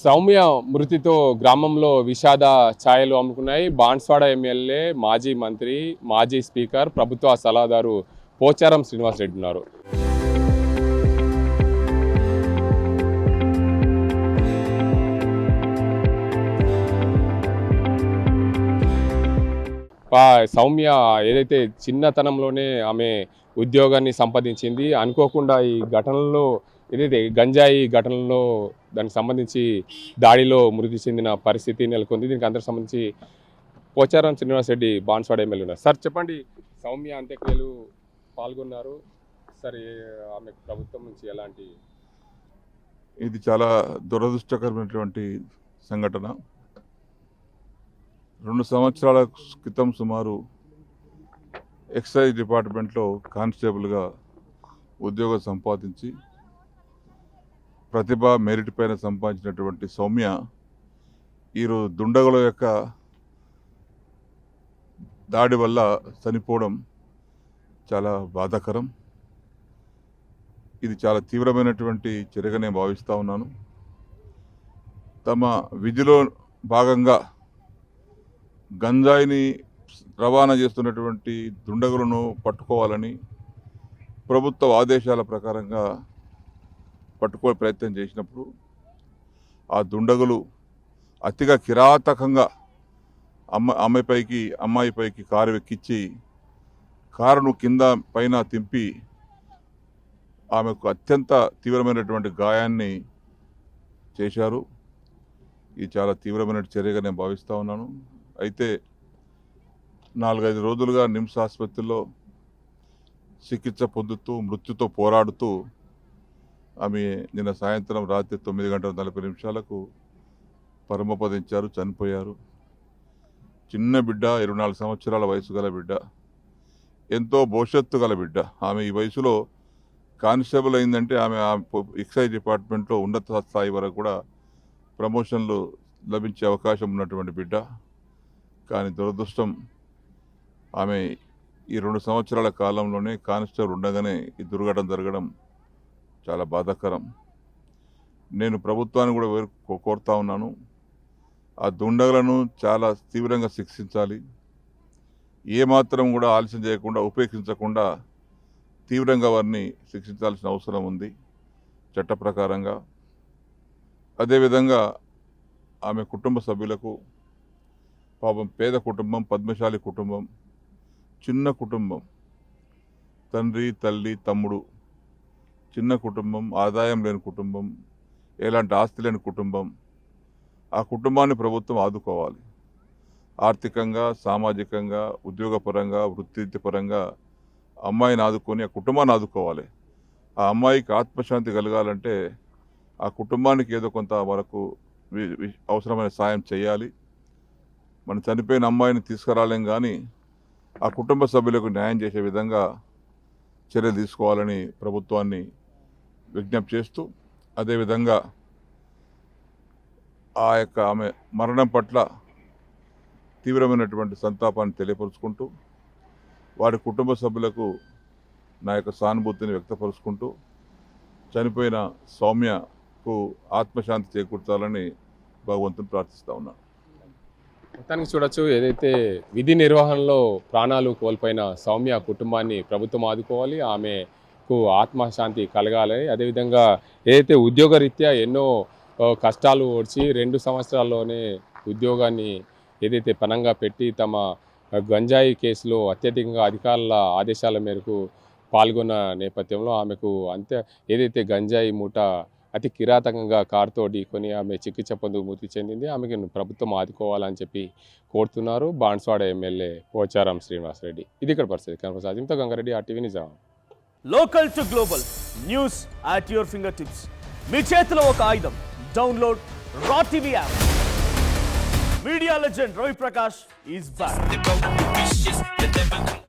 సౌమ్య మృతితో గ్రామంలో విషాద ఛాయలు అమ్ముకున్నాయి. బాన్స్వాడ ఎమ్మెల్యే, మాజీ మంత్రి, మాజీ స్పీకర్, ప్రభుత్వ సలహాదారు పోచారం శ్రీనివాసరెడ్డి ఉన్నారు. సౌమ్య ఏదైతే చిన్నతనంలోనే ఆమె ఉద్యోగాన్ని సంపాదించింది, అనుకోకుండా ఈ ఘటనలో ఏదైతే గంజాయి ఘటనలో దానికి సంబంధించి దాడిలో మృతి చెందిన పరిస్థితి నెలకొంది. దీనికి అందరికి సంబంధించి పోచారం శ్రీనివాసరెడ్డి బాన్స్వాడ ఎమ్మెల్యే ఉన్నారు. సార్ చెప్పండి, సౌమ్య అంత్యక్రియలు పాల్గొన్నారు. సరే, ఆమె ప్రభుత్వం నుంచి ఎలాంటి? ఇది చాలా దురదృష్టకరమైనటువంటి సంఘటన. 2 సంవత్సరాల క్రితం సుమారు ఎక్సైజ్ డిపార్ట్మెంట్లో కానిస్టేబుల్గా ఉద్యోగం సంపాదించి ప్రతిభ మెరిట్ పైన సంపాదించినటువంటి సౌమ్య ఈరోజు దుండగుల యొక్క దాడి వల్ల చనిపోవడం చాలా బాధాకరం. ఇది చాలా తీవ్రమైనటువంటి చర్యగా నేను భావిస్తూ ఉన్నాను. తమ విధిలో భాగంగా గంజాయిని రవాణా చేస్తున్నటువంటి దుండగులను పట్టుకోవాలని ప్రభుత్వ ఆదేశాల ప్రకారంగా పట్టుకోవే ప్రయత్నం చేసినప్పుడు ఆ దుండగులు అతిగా కిరాతకంగా అమ్మాయిపైకి కారు ఎక్కించి కారును కింద పైన తింపి ఆమెకు అత్యంత తీవ్రమైనటువంటి గాయాన్ని చేశారు. ఇది చాలా తీవ్రమైన చర్యగా నేను భావిస్తూ ఉన్నాను. అయితే 4-5 రోజులుగా నిమ్స్ ఆసుపత్రిలో చికిత్స పొందుతూ మృత్యుతో పోరాడుతూ ఆమె నిన్న సాయంత్రం రాత్రి 9:40 పరమపదించారు, చనిపోయారు. చిన్న బిడ్డ, 24 సంవత్సరాల వయసు గల బిడ్డ, ఎంతో భవిష్యత్తు గల బిడ్డ. ఆమె ఈ వయసులో కానిస్టేబుల్ అయిందంటే ఆమె ఎక్సైజ్ డిపార్ట్మెంట్లో ఉన్నత స్థాయి వరకు కూడా ప్రమోషన్లు లభించే అవకాశం ఉన్నటువంటి బిడ్డ. కానీ దురదృష్టం, ఆమె ఈ 2 సంవత్సరాల కాలంలోనే కానిస్టేబుల్ ఉండగానే ఈ దుర్ఘటన జరగడం చాలా బాధాకరం. నేను ప్రభుత్వాన్ని కూడా కోరుతా ఉన్నాను, ఆ దుండగులను చాలా తీవ్రంగా శిక్షించాలి. ఏమాత్రం కూడా ఆలస్యం చేయకుండా, ఉపేక్షించకుండా తీవ్రంగా వారిని శిక్షించాల్సిన అవసరం ఉంది చట్ట ప్రకారంగా. అదేవిధంగా ఆమె కుటుంబ సభ్యులకు, పాపం పేద కుటుంబం, పద్మశాలి కుటుంబం, చిన్న కుటుంబం, తండ్రి, తల్లి, తమ్ముడు, చిన్న కుటుంబం, ఆదాయం లేని కుటుంబం, ఎలాంటి ఆస్తి లేని కుటుంబం. ఆ కుటుంబాన్ని ప్రభుత్వం ఆదుకోవాలి. ఆర్థికంగా, సామాజికంగా, ఉద్యోగపరంగా, వృత్తిపరంగా అమ్మాయిని ఆదుకొని ఆ కుటుంబాన్ని ఆదుకోవాలి. ఆ అమ్మాయికి ఆత్మశాంతి కలగాలంటే ఆ కుటుంబానికి ఏదో కొంత వరకు అవసరమైన సాయం చేయాలి. మనం చనిపోయిన అమ్మాయిని తీసుకురాలేం, కానీ ఆ కుటుంబ సభ్యులకు న్యాయం చేసే విధంగా చర్యలు తీసుకోవాలని ప్రభుత్వాన్ని విజ్ఞప్తి చేస్తూ, అదేవిధంగా ఆ యొక్క ఆమె మరణం పట్ల తీవ్రమైనటువంటి సంతాపాన్ని తెలియపరుచుకుంటూ, వారి కుటుంబ సభ్యులకు నా యొక్క సానుభూతిని వ్యక్తపరుచుకుంటూ, చనిపోయిన సౌమ్యకు ఆత్మశాంతి చేకూర్చాలని భగవంతుని ప్రార్థిస్తూ ఉన్నాను. మొత్తానికి చూడొచ్చు, ఏదైతే విధి నిర్వహణలో ప్రాణాలు కోల్పోయిన సౌమ్య కుటుంబాన్ని ప్రభుత్వం ఆదుకోవాలి, ఆమెకు ఆత్మశాంతి కలగాలి. అదేవిధంగా ఏదైతే ఉద్యోగరీత్యా ఎన్నో కష్టాలు ఓడ్చి 2 సంవత్సరాల్లోనే ఉద్యోగాన్ని ఏదైతే పనంగా పెట్టి తమ గంజాయి కేసులో అత్యధికంగా అధికారుల ఆదేశాల మేరకు పాల్గొన్న నేపథ్యంలో ఆమెకు ఏదైతే గంజాయి మూట అతి కిరాతకంగా కారుతో ఢీకొని ఆమె చికిత్స పొందుకు మృతి చెందింది. ఆమెకు ప్రభుత్వం ఆదుకోవాలని చెప్పి కోరుతున్నారు బాన్స్వాడ ఎమ్మెల్యే పోచారం శ్రీనివాసరెడ్డి. ఇది ఇక్కడ పరిస్థితి. కనపసాదింతో Gangareddy, RTV Nizam. Local to global news at your fingertips. మీ చేతిలో ఒక ఆయుధం. Download R TV app. Media legend Ravi Prakash is back.